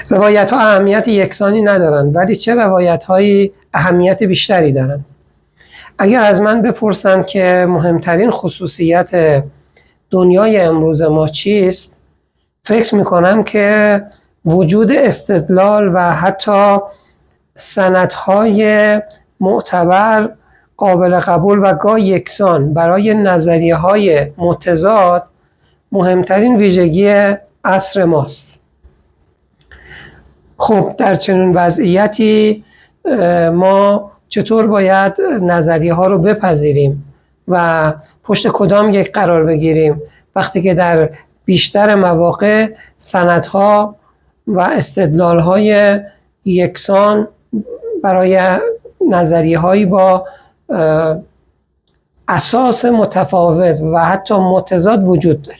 روایت ها اهمیت یکسانی ندارند، ولی چه روایت هایی اهمیت بیشتری دارند. اگر از من بپرسند که مهمترین خصوصیت دنیای امروز ما چیست، فکر میکنم که وجود استدلال و حتی سندهای معتبر، قابل قبول و گاه یکسان برای نظریه‌های متضاد مهمترین ویژگی عصر ماست. خب در چنین وضعیتی ما چطور باید نظریه ها رو بپذیریم و پشت کدام یک قرار بگیریم وقتی که در بیشتر مواقع سندها و استدلال‌های یکسان برای نظریه‌هایی با اساس متفاوت و حتی متضاد وجود داره.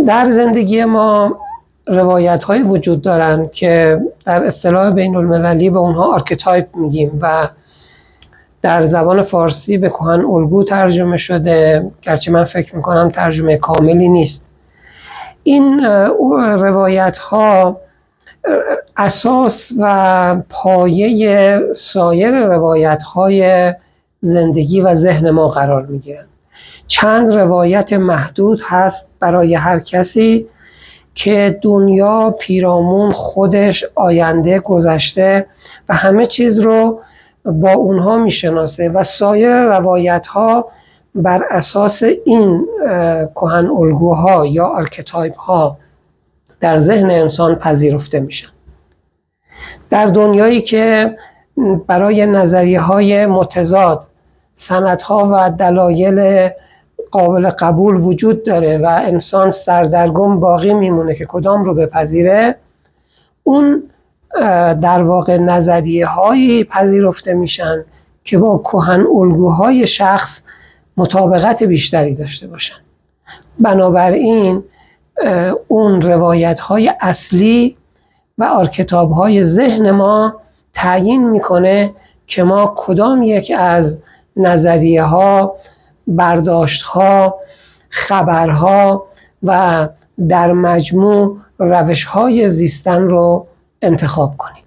در زندگی ما روایت‌های وجود دارند که در اصطلاح بین المللی به اونها آرکتایپ میگیم و در زبان فارسی به کهن الگو ترجمه شده، گرچه من فکر میکنم ترجمه کاملی نیست. این روایت‌ها اساس و پایه سایر روایت‌های زندگی و ذهن ما قرار میگیرند. چند روایت محدود هست برای هر کسی که دنیا، پیرامون، خودش، آینده، گذشته و همه چیز رو با اونها میشناسه و سایر روایت‌ها بر اساس این کهن الگوها یا آرکتایپ ها در ذهن انسان پذیرفته میشن. در دنیایی که برای نظریه های متضاد سندها و دلایل قابل قبول وجود داره و انسان سردرگم باقی میمونه که کدام رو بپذیره، اون در واقع نظریه هایی پذیرفته میشن که با کهن الگوهای شخص مطابقت بیشتری داشته باشن. بنابراین اون روایت های اصلی و آرکتاب های ذهن ما تعیین میکنه که ما کدام یک از نظریه ها، برداشت ها، خبرها و در مجموع روش های زیستن رو انتخاب کنیم.